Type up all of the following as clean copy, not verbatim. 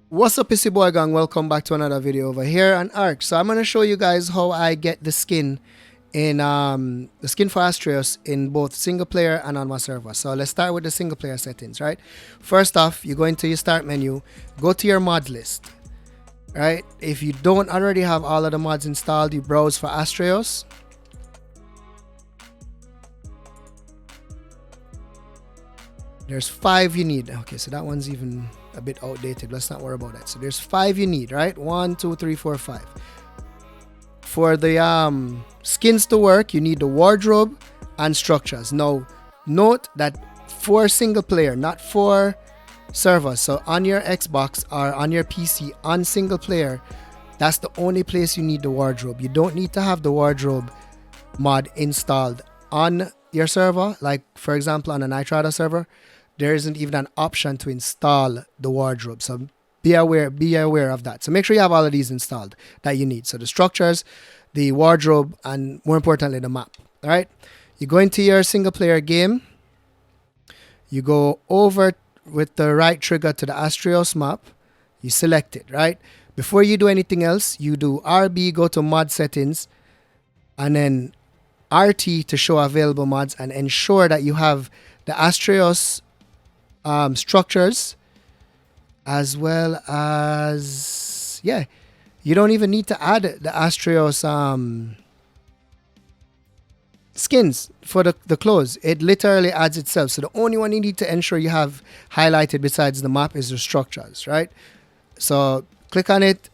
What's up, Pissy Boy Gang? Welcome back to another video over here on Ark. So I'm gonna show you guys how I get the skin in the skin for Astraeos in both single player and on my server. So let's start with the single player settings, right? First off, you go into your start menu, go to your mods list, right? If you don't already have all of the mods installed, you browse for Astraeos. There's 5 you need. Okay, so that one's even a bit outdated. Let's not worry about that. So there's 5 you need, right? 1, 2, 3, 4, 5. For the skins to work, you need the wardrobe and structures. Now, note that for single player, not for servers. So on your Xbox or on your PC, on single player, that's the only place you need the wardrobe. You don't need to have the wardrobe mod installed on your server. Like, for example, on a Nitrada server, there isn't even an option to install the wardrobe. So be aware of that. So make sure you have all of these installed that you need. So the structures, the wardrobe, and more importantly, the map. All right. You go into your single player game. You go over with the right trigger to the Astraeos map. You select it, right? Before you do anything else, you do RB, go to mod settings, and then RT to show available mods, and ensure that you have the Astraeos structures, as well as, yeah, you don't even need to add the Astraeos skins for the clothes. It literally adds itself. So the only one you need to ensure you have highlighted besides the map is the structures, right? So click on it.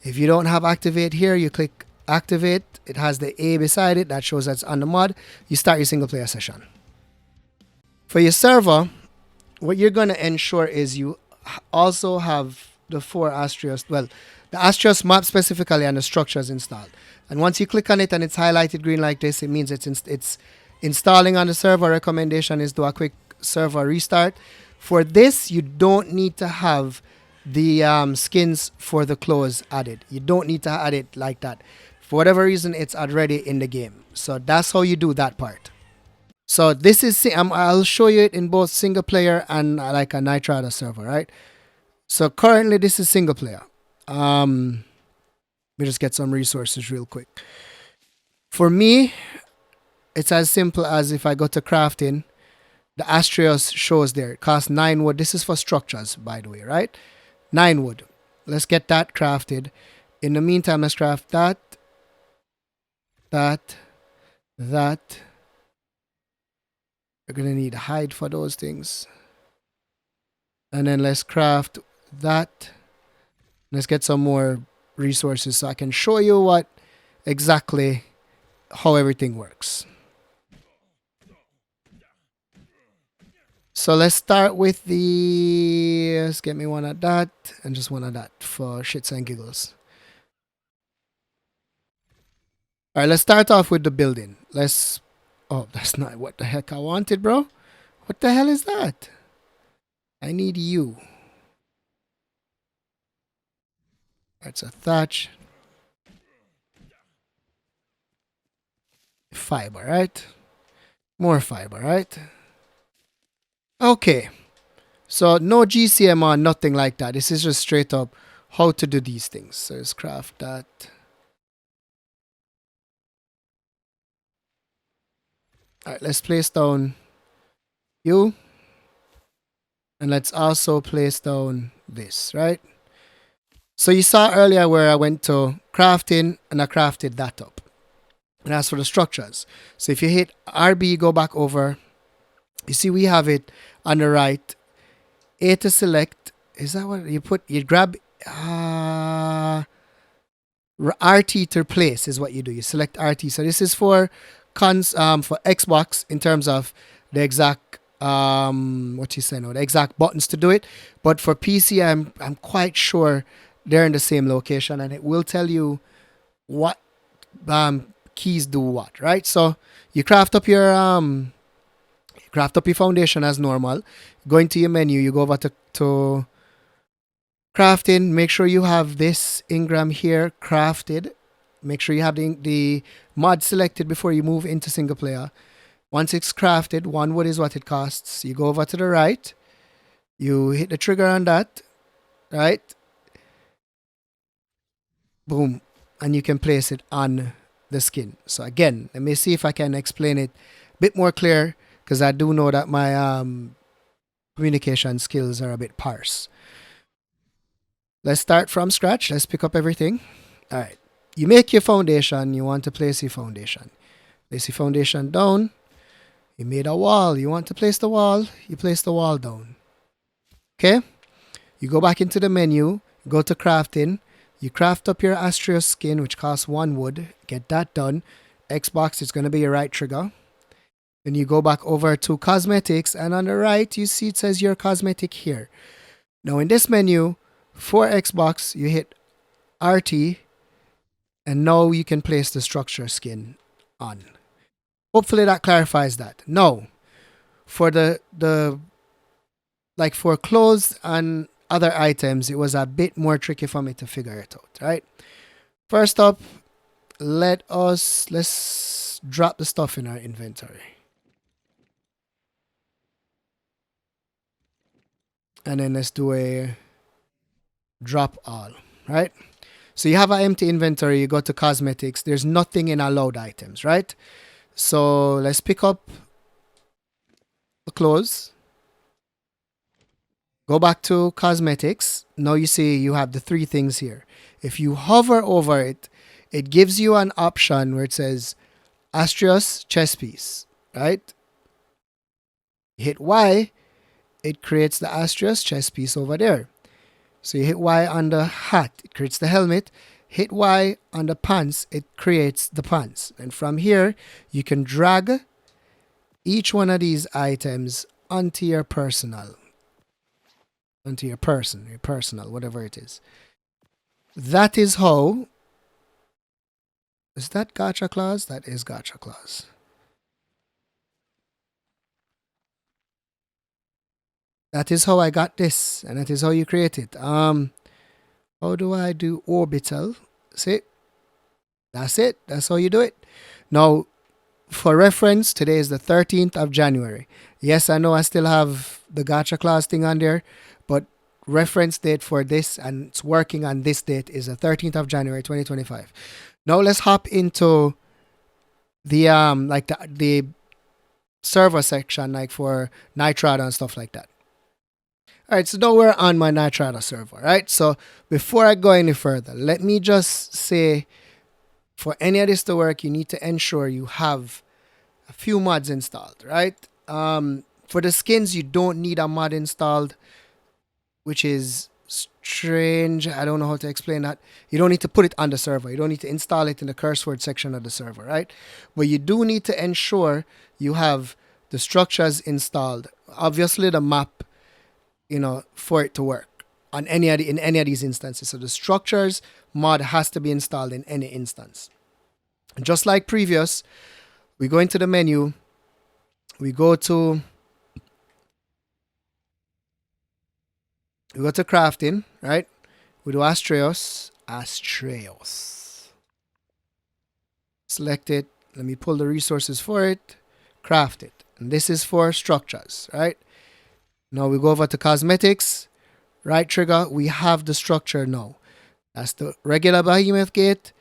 If you don't have activate here, you click activate. It has the A beside it that shows that's on the mod. You start your single player session. For your server, what you're going to ensure is you also have the 4 Astraeos, well, the Astraeos map specifically, and the structures installed. And once you click on it and it's highlighted green like this, it means it's installing on the server. Recommendation is do a quick server restart. For this, you don't need to have the skins for the clothes added. You don't need to add it like that. For whatever reason, it's already in the game. So that's how you do that part. So this is, I'll show you it in both single player and like a Nitrada server, right? So currently this is single player. Let me just get some resources real quick. For me, it's as simple as if I go to crafting, the Astraeos shows there. It costs 9 wood. This is for structures, by the way, right? 9 wood. Let's get that crafted. In the meantime, let's craft that. We're going to need hide for those things. And then let's craft that. Let's get some more resources so I can show you what exactly how everything works. So let's start with let's get me one of that and just one of that for shits and giggles. All right, let's start off with the building. Oh, that's not what the heck I wanted, bro. What the hell is that? I need you. That's a thatch. Fiber, right? More fiber, right? Okay. So no GCM or nothing like that. This is just straight up how to do these things. So let's craft that. All right, let's place down you. And let's also place down this, right? So you saw earlier where I went to crafting and I crafted that up. And as for the structures, so if you hit RB, go back over, you see we have it on the right. A to select, is that what you put? You grab RT to place is what you do. You select RT. So this is for for Xbox in terms of the exact the exact buttons to do it. But for PC, I'm quite sure they're in the same location, and it will tell you what keys do what, right? So you craft up your foundation as normal. Go into your menu, you go over to crafting. Make sure you have this engram here crafted. Make sure you have the mod selected before you move into single player. Once it's crafted, 1 wood is what it costs. You go over to the right, you hit the trigger on that, right? boom, and you can place it on the skin. So again, let me see if I can explain it a bit more clear, because I do know that my communication skills are a bit sparse. Let's start from scratch. Let's pick up everything. All right. You make your foundation. You want to place your foundation. Place your foundation down. You made a wall. You want to place the wall. You place the wall down. Okay. You go back into the menu. Go to crafting. You craft up your Astraeos skin, which costs 1 wood. Get that done. Xbox is going to be your right trigger. Then you go back over to cosmetics, and on the right, you see it says your cosmetic here. Now in this menu, for Xbox, you hit RT, and now you can place the structure skin on. Hopefully that clarifies that. Now, for the like for clothes and other items, it was a bit more tricky for me to figure it out, right? First up, let's drop the stuff in our inventory. And then let's do a drop all, right? So you have an empty inventory, you go to cosmetics, there's nothing in allowed items, right? So let's pick up the clothes, go back to cosmetics. Now you see you have the 3 things here. If you hover over it, it gives you an option where it says Astraeos chest piece, right? Hit Y, it creates the Astraeos chest piece over there. So you hit Y on the hat, it creates the helmet. Hit Y on the pants, it creates the pants. And from here, you can drag each one of these items onto your personal. Onto your personal, whatever it is. That is how. Is that gacha clause? That is gacha clause. That is how I got this, and that is how you create it. How do I do orbital? See? That's it. That's how you do it. Now, for reference, today is the 13th of January. Yes, I know I still have the gacha clause thing on there, but reference date for this and it's working on this date is the 13th of January 2025. Now let's hop into the the server section, like for Nitrado and stuff like that. All right, so now we're on my Nitrado server, right? So before I go any further, let me just say, for any of this to work, you need to ensure you have a few mods installed, right? For the skins, you don't need a mod installed, which is strange. I don't know how to explain that. You don't need to put it on the server. You don't need to install it in the curse word section of the server, right? But you do need to ensure you have the structures installed. Obviously, the map, for it to work on in any of these instances. So the structures mod has to be installed in any instance. Just like previous, we go into the menu, we go to crafting, right? We do Astraeos. Select it. Let me pull the resources for it. Craft it. And this is for structures, right? Now we go over to cosmetics. Right trigger. We have the structure now. That's the regular behemoth gate.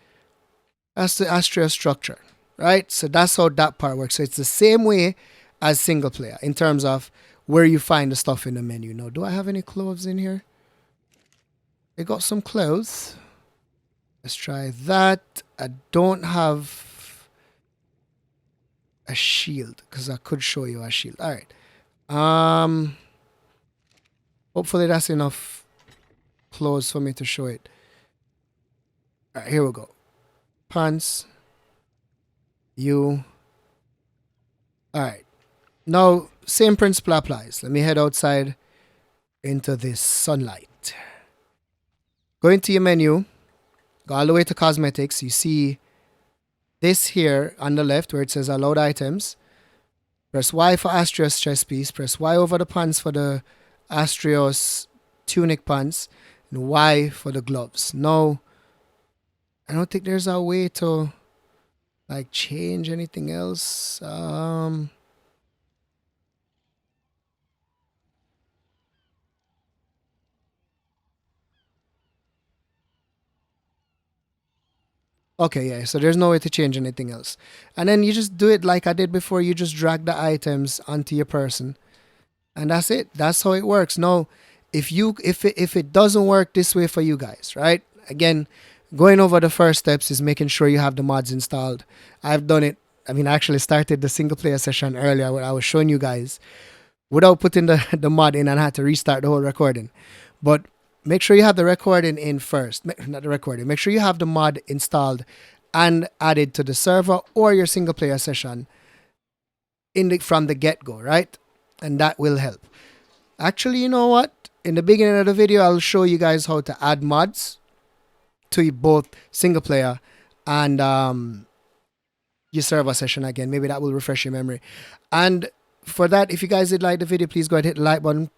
That's the Astraeos structure, right? So that's how that part works. So it's the same way as single player in terms of where you find the stuff in the menu. Now, do I have any clothes in here? I got some clothes. Let's try that. I don't have a shield because I could show you a shield. All right. Hopefully that's enough clothes for me to show it. All right, here we go. Pants. You. All right. Now, same principle applies. Let me head outside into this sunlight. Go into your menu. Go all the way to cosmetics. You see this here on the left where it says allowed items. Press Y for Astraeos chest piece. Press Y over the pants for the Astraeos tunic pants. And Y for the gloves. Now, I don't think there's a way to change anything else. Okay, yeah. So there's no way to change anything else. And then you just do it like I did before. You just drag the items onto your person, and that's it. That's how it works. Now, if it doesn't work this way for you guys, right? Again, going over the first steps is making sure you have the mods installed. I've done it. I mean, I actually started the single player session earlier where I was showing you guys without putting the, the mod in, and I had to restart the whole recording. But make sure you have the recording in first. Not the recording. Make sure you have the mod installed and added to the server or your single player session from the get-go, right? And that will help. Actually, you know what? In the beginning of the video, I'll show you guys how to add mods to both single player and your server session again. Maybe that will refresh your memory. And for that, if you guys did like the video, please go ahead and hit the like button.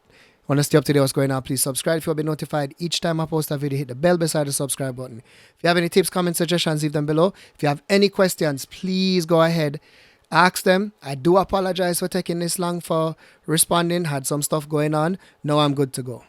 Want to stay up to date what's going on, please subscribe if you want to be notified each time I post a video. Hit the bell beside the subscribe button. If you have any tips, comments, suggestions, leave them below. If you have any questions, please go ahead, ask them. I do apologize for taking this long for responding. Had some stuff going on. Now I'm good to go.